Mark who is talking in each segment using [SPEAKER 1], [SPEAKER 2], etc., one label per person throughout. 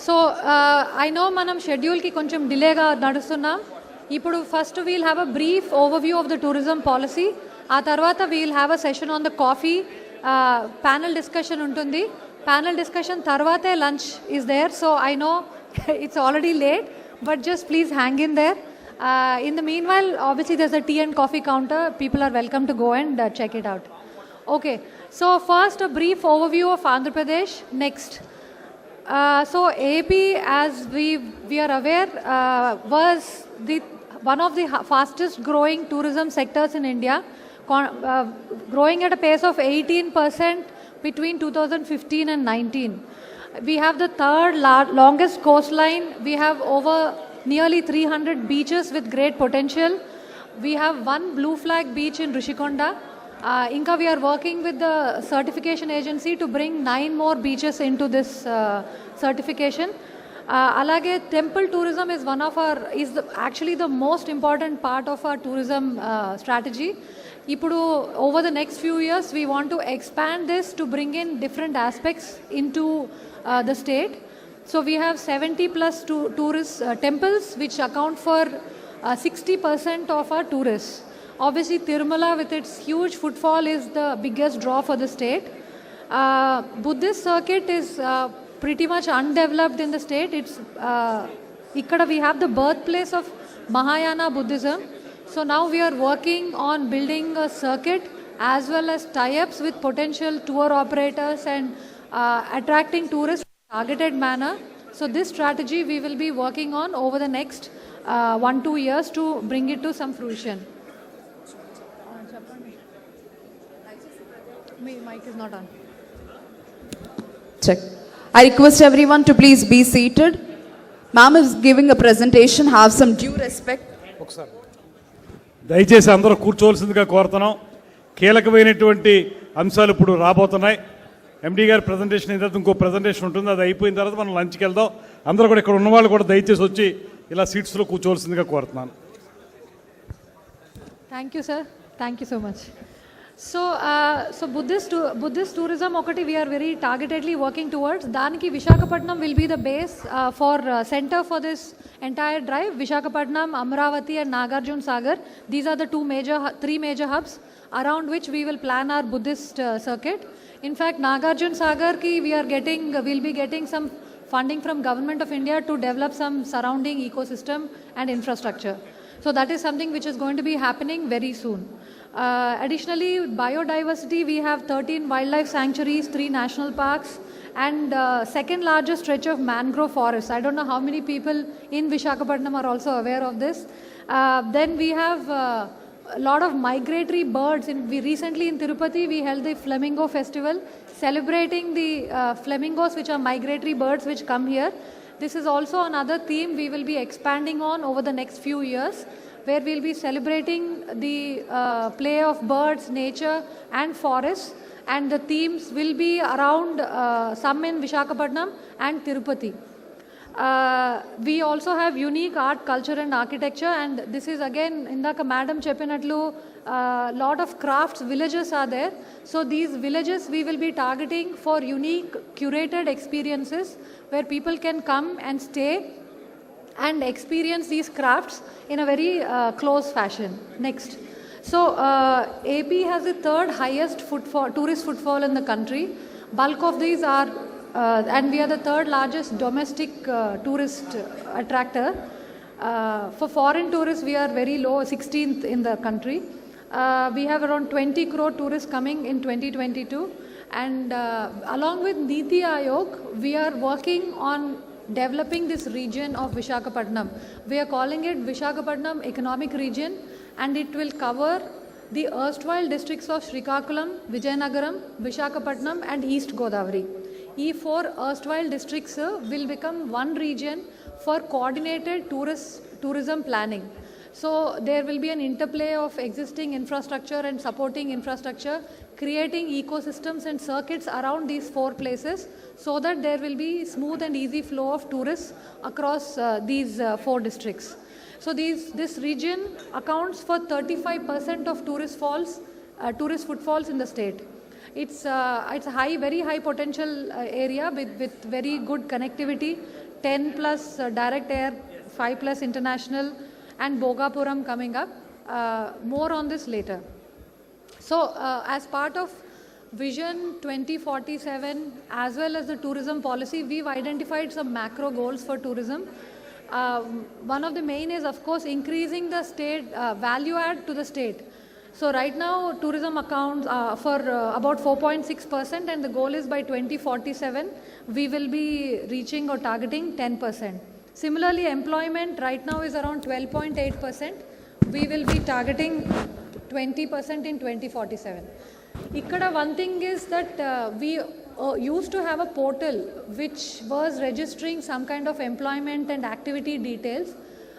[SPEAKER 1] So I no మనం షెడ్యూల్కి కొంచెం డిలేగా నడుస్తున్నాం. ఇప్పుడు first we'll have a brief overview of the tourism policy. ఆ తర్వాత we'll have a session on the coffee. Panel discussion ఉంటుంది. ప్యానల్ డిస్కషన్ తర్వాతే lunch is there. So I know it's already late, but just please hang in there. In the meanwhile, obviously there's a tea and coffee counter. People are welcome to go and check it out. Okay, so first a brief overview of Andhra Pradesh. Next, so AP, as we are aware, was one of the fastest growing tourism sectors in India, growing at a pace of 18% between 2015 and 19. We have the third longest coastline. We have over nearly 300 beaches with great potential. We have one blue flag beach in Rishikonda. Inka we are working with the certification agency to bring 9 more beaches into this certification. Alage temple tourism is actually the most important part of our tourism strategy. Ipudu over the next few years we want to expand this to bring in different aspects into the state. So we have 70 plus tourist temples which account for 60% of our tourists. Obviously Tirumala with its huge footfall is the biggest draw for the state. Buddhist circuit is pretty much undeveloped in the state. It's ikkada we have the birthplace of Mahayana Buddhism. So now we are working on building a circuit as well as tie-ups with potential tour operators and attracting tourists targeted manner. So this strategy we will be working on over the next 1-2 years to bring it to some fruition. My mic is not on.
[SPEAKER 2] Check. I request everyone to please be seated. Ma'am is giving a presentation. Have some due respect.
[SPEAKER 3] ఒకసారి దయచేసి అందరూ కూర్చోవలసిందిగా కోరుతున్నాం. కీలకమైనటువంటి అంశాలు ఇప్పుడు రాబోతున్నాయి. ఎండి గారి presentation అయిన తర్వాత ఇంకో ప్రజెంటేషన్ ఉంటుంది. అది అయిపోయిన తర్వాత మనం లంచ్కి వెళ్దాం. అందరూ కూడా ఇక్కడ ఉన్నవాళ్ళు కూడా దయచేసి వచ్చి ఇలా సీట్స్లో కూర్చోవలసిందిగా కోరుతున్నాను.
[SPEAKER 1] Thank you, sir. Thank you so much. So Buddhist tourism okati we are very targetedly working towards. Daniki Visakhapatnam will be the base for center for this entire drive. Visakhapatnam, Amravati and Nagarjuna Sagar. These are the three major hubs around which we will plan our Buddhist circuit. In fact, Nagarjuna Sagar ki we'll be getting some funding from Government of India to develop some surrounding ecosystem and infrastructure. So that is something which is going to be happening very soon. Additionally, biodiversity, we have 13 wildlife sanctuaries, 3 national parks, and second largest stretch of mangrove forests. I don't know how many people in Visakhapatnam are also aware of this. Then we have a lot of migratory birds. Recently in Tirupati, we held the Flamingo Festival, celebrating the flamingos, which are migratory birds which come here. This is also another theme we will be expanding on over the next few years, where we'll be celebrating the play of birds, nature and forests. And the themes will be around some in Visakhapatnam and Tirupati. We also have unique art, culture and architecture, and this is again indaka madam cheppinatlu lot of crafts villages are there. So these villages we will be targeting for unique curated experiences where people can come and stay and experience these crafts in a very close fashion. Next. So AP has the third highest tourist footfall in the country. Bulk of these are and we are the third largest domestic tourist attractor. For foreign tourists, we are very low, 16th in the country. We have around 20 crore tourists coming in 2022. And along with Niti Aayog, we are working on developing this region of Visakhapatnam. We are calling it Visakhapatnam Economic Region, and it will cover the erstwhile districts of Srikakulam, Vijayanagaram, Visakhapatnam and East Godavari. These 4 erstwhile districts will become one region for coordinated tourism planning. So there will be an interplay of existing infrastructure and supporting infrastructure, creating ecosystems and circuits around these 4 places so that there will be smooth and easy flow of tourists across these 4 districts. So this region accounts for 35% of tourist footfalls in the state. It's a high, very high potential area with very good connectivity, 10 plus direct air, 5 plus international, and Bogapuram coming up. More on this later. So, as part of Vision 2047 as well as the tourism policy, we've identified some macro goals for tourism. One of the main is, of course, increasing the state value add to the state. So right now, tourism accounts for about 4.6%, and the goal is by 2047, we will be reaching or targeting 10%. Similarly, employment right now is around 12.8%. We will be targeting 20% in 2047. Ikkada one thing is that we used to have a portal which was registering some kind of employment and activity details.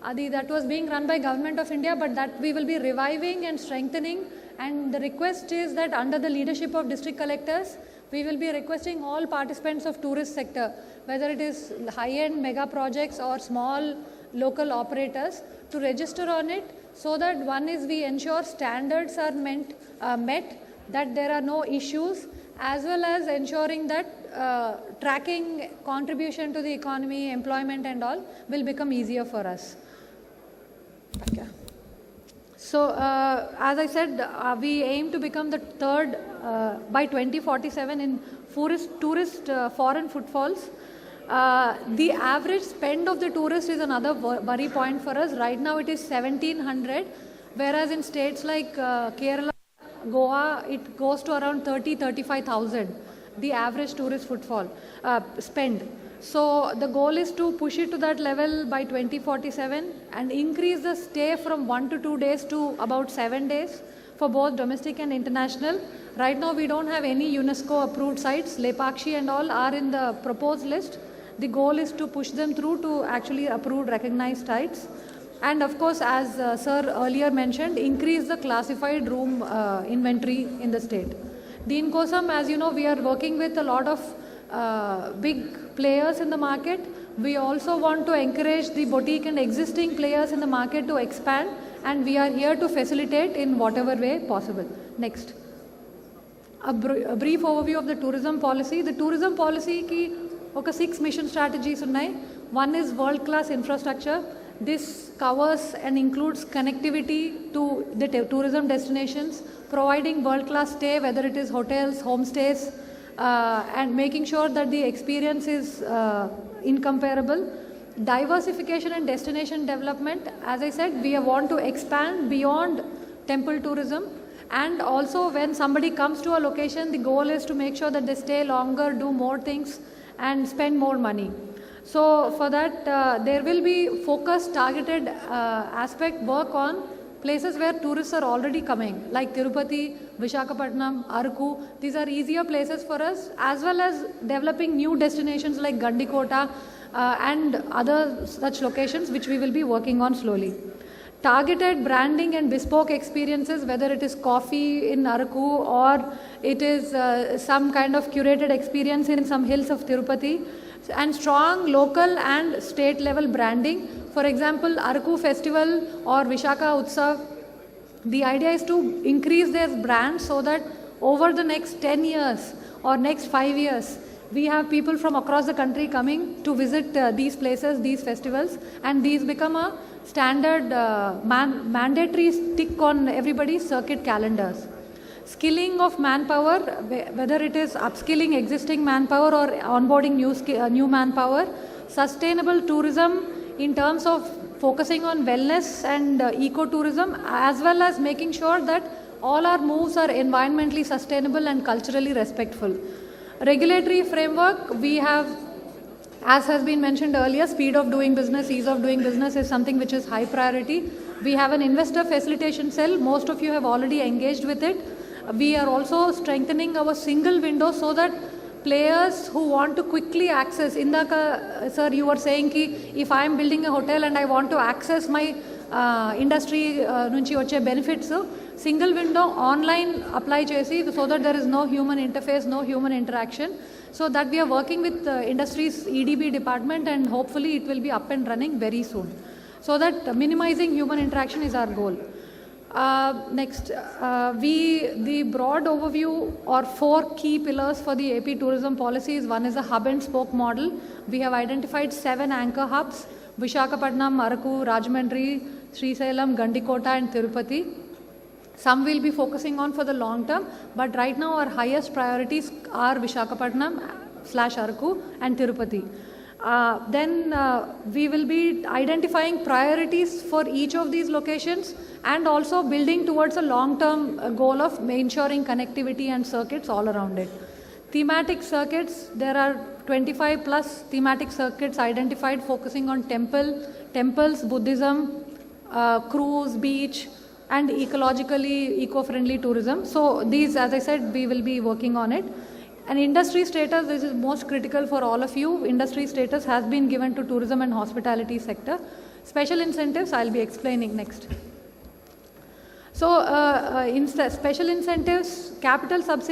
[SPEAKER 1] That was being run by Government of India, but that we will be reviving and strengthening. And the request is that under the leadership of district collectors, we will be requesting all participants of tourist sector, whether it is high-end mega projects or small local operators, to register on it, so that one is we ensure standards are met, that there are no issues, as well as ensuring that tracking contribution to the economy, employment and all will become easier for us. Okay. So, as I said, we aim to become the third by 2047 in tourist foreign footfalls. The average spend of the tourist is another worry point for us. Right now it is 1700, whereas in states like Kerala, Goa, it goes to around 35,000, the average tourist footfall spend. So the goal is to push it to that level by 2047 and increase the stay from 1 to 2 days to about 7 days for both domestic and international. Right now we don't have any UNESCO approved sites. Lepakshi and all are in the proposed list. The goal is to push them through to actually approved recognized sites. And of course, as sir earlier mentioned, increase the classified room inventory in the state. Deen Kosam, as you know, we are working with a lot of big players in the market. We also want to encourage the boutique and existing players in the market to expand, and we are here to facilitate in whatever way possible. Next. A brief overview of the tourism policy. The tourism policy ki oka 6 mission strategies unnai. One is world-class infrastructure. This covers and includes connectivity to the tourism destinations, providing world-class stay, whether it is hotels, homestays, and making sure that the experience is incomparable. Diversification and destination development. As I said, we want to expand beyond temple tourism, and also when somebody comes to a location, the goal is to make sure that they stay longer, do more things and spend more money. So for that, there will be focused, targeted aspect work on places where tourists are already coming, like Tirupati, Visakhapatnam, Araku. These are easier places for us, as well as developing new destinations like Gandikota and other such locations, which we will be working on slowly. Targeted branding and bespoke experiences, whether it is coffee in Araku or it is some kind of curated experience in some hills of Tirupati, and strong local and state level branding. For example, Araku Festival or Vishaka Utsav, the idea is to increase their brand so that over the next 10 years or next 5 years, we have people from across the country coming to visit these places, these festivals, and these become a standard mandatory stick on everybody's circuit calendars. Skilling of manpower, whether it is upskilling existing manpower or onboarding new manpower. Sustainable tourism in terms of focusing on wellness and ecotourism, as well as making sure that all our moves are environmentally sustainable and culturally respectful. Regulatory framework, we have, as has been mentioned earlier, speed of doing business, ease of doing business is something which is high priority. We have an investor facilitation cell. Most of you have already engaged with it. We are also strengthening our single window so that players who want to quickly access, sir, you were saying ki if I am building a hotel and I want to access my industry nunchi vache benefits, single window online apply chesi so that there is no human interface, no human interaction. So that we are working with industry's EDB department, and hopefully it will be up and running very soon. So that minimizing human interaction is our goal. Next, the broad overview or 4 key pillars for the AP tourism policy is: one is a hub and spoke model. We have identified 7 anchor hubs: Visakhapatnam, Araku, Rajahmundry, Srisailam, Gandikota and Tirupati. Some will be focusing on for the long term, but right now our highest priorities are Visakhapatnam/Araku and Tirupati. Then we will be identifying priorities for each of these locations and also building towards a long-term goal of ensuring connectivity and circuits all around it. Thematic circuits, there are 25 plus thematic circuits identified focusing on temples, Buddhism, cruise, beach, and ecologically eco-friendly tourism. So these, as I said, we will be working on it. And industry status, this is most critical for all of you. Industry status has been given to tourism and hospitality sector. Special incentives, I'll be explaining next. So, special incentives, capital subsidy